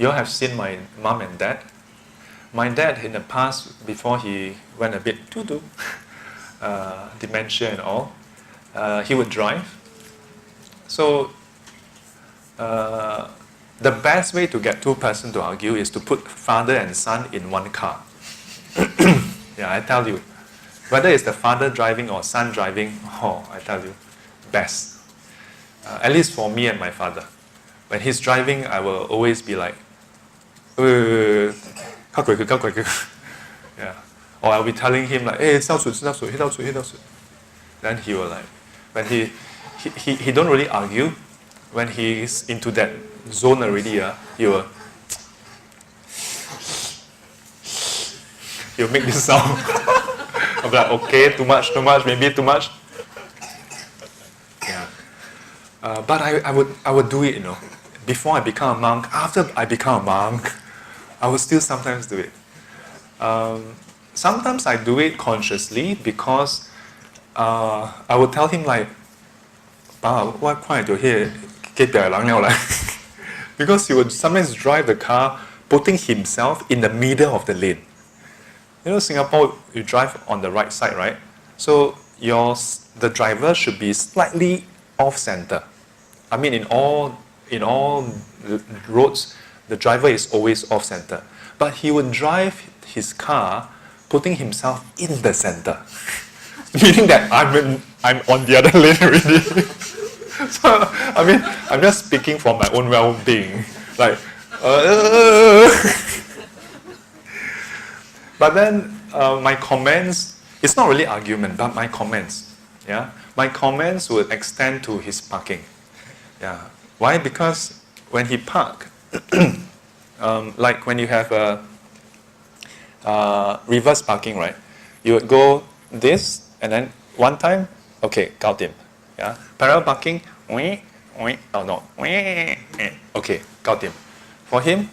You all have seen my mom and dad. My dad in the past, before he went a bit dementia and all, he would drive. So the best way to get two persons to argue is to put father and son in one car. Yeah, I tell you. Whether it's the father driving or son driving, I tell you, best. At least for me and my father. When he's driving, I will always be like, yeah. Or I'll be telling him like, hey, 烧水, then he will like, when he don't really argue. When he's into that zone already, he'll make this sound. I'll be like, okay, too much, maybe too much. Yeah. But I would do it, before I become a monk. After I become a monk, I would still sometimes do it. Sometimes I do it consciously because I would tell him like, what point you here? Because he would sometimes drive the car putting himself in the middle of the lane. Singapore, you drive on the right side, right? So the driver should be slightly off center. I mean, in all roads, the driver is always off center. But he would drive his car putting himself in the center, meaning that I'm on the other lane already. So, I mean, I'm just speaking for my own well-being. Like, But then my comments, it's not really argument, but my comments. Yeah? My comments would extend to his parking. Yeah. Why? Because when he park, like when you have a reverse parking, right? You would go this, and then one time, okay, got him. Yeah. Parallel parking, okay, got him. For him,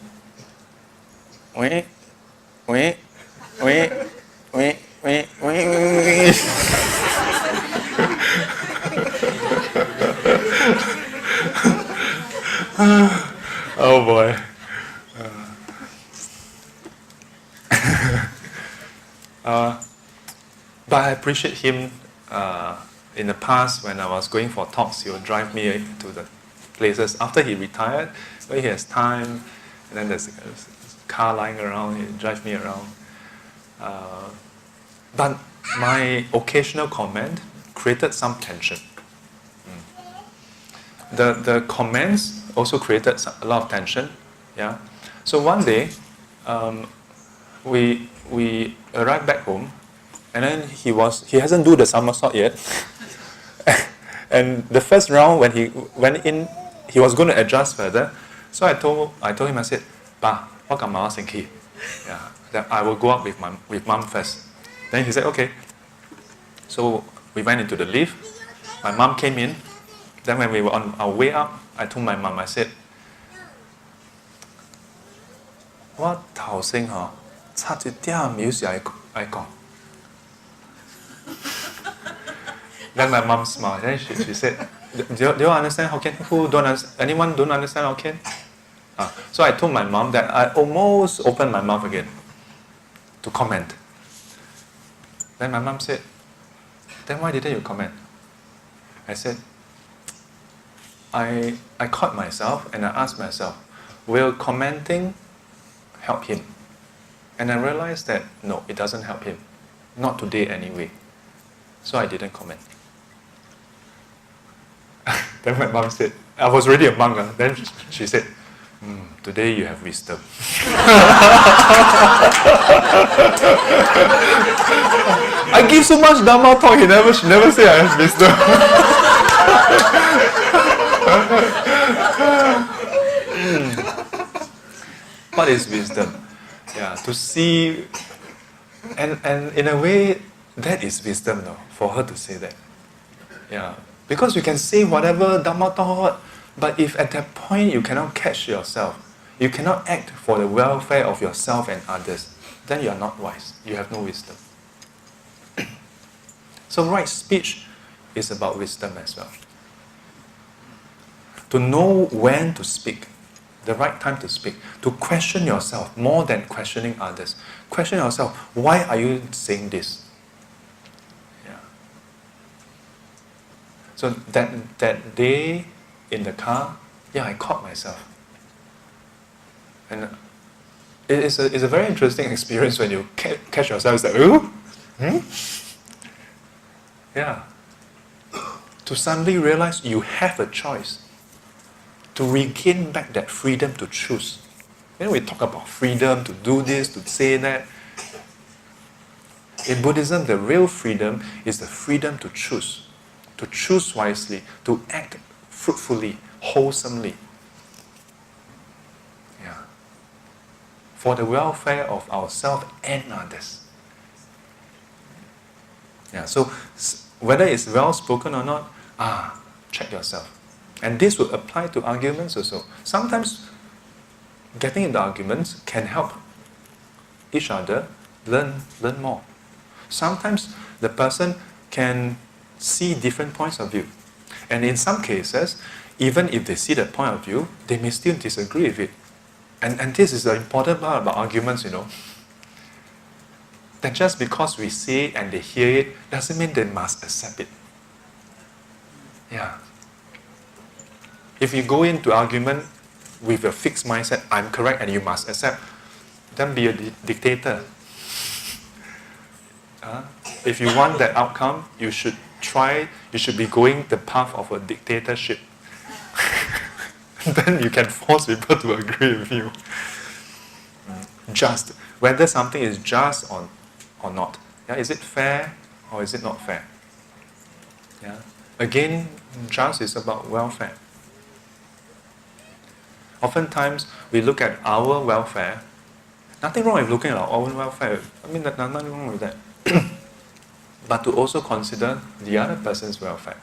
oh boy. But I appreciate him. In the past, when I was going for talks, he would drive me to the places. After he retired, when he has time, and then there's a car lying around, he would drive me around. But my occasional comment created some tension. The comments also created a lot of tension. Yeah. So one day, we arrived back home, and then he hasn't do the somersault yet. And the first round, when he went in, he was going to adjust further. So I told him, I said, "Pa, what am I thinking? Yeah, that I will go up with mom first." Then he said, "Okay." So we went into the lift. My mom came in. Then when we were on our way up, I told my mom, I said, "What 頭先嗬，差一點有時愛講." Then my mom smiled. Then she said, do you understand Hokkien? Anyone don't understand Hokkien? So I told my mom that I almost opened my mouth again to comment. Then my mom said, "Then why didn't you comment?" I said, I caught myself and I asked myself, will commenting help him? And I realized that no, it doesn't help him. Not today anyway. So I didn't comment. Then my mom said, I was already a monk. Then she said, "Today you have wisdom." I give so much Dharma talk, she never say I have wisdom. What is wisdom? Yeah, to see, and in a way, that is wisdom, no, for her to say that. Yeah, because you can say whatever Dharma thought, but if at that point you cannot catch yourself, you cannot act for the welfare of yourself and others, then you are not wise. You have no wisdom. So right speech is about wisdom as well. To know when to speak, the right time to speak, to question yourself more than questioning others. Question yourself, why are you saying this? Yeah. So that day in the car, I caught myself. And it's a very interesting experience when you catch yourself. It's like, ooh? Hmm? Yeah. To suddenly realize you have a choice. To regain back that freedom to choose. We talk about freedom to do this, to say that. In Buddhism, the real freedom is the freedom to choose wisely, to act fruitfully, wholesomely. Yeah. For the welfare of ourselves and others. Yeah. So whether it's well spoken or not, check yourself. And this will apply to arguments also. Sometimes getting into arguments can help each other learn more. Sometimes the person can see different points of view. And in some cases, even if they see that point of view, they may still disagree with it. And this is the important part about arguments, That just because we say it and they hear it, doesn't mean they must accept it. Yeah. If you go into argument with a fixed mindset, I'm correct and you must accept, then be a dictator. If you want that outcome, you should be going the path of a dictatorship. Then you can force people to agree with you. Just, whether something is just or not. Yeah, is it fair or is it not fair? Yeah. Again, just is about welfare. Oftentimes, we look at our welfare. Nothing wrong with looking at our own welfare. I mean, there's nothing wrong with that. But to also consider the other person's welfare.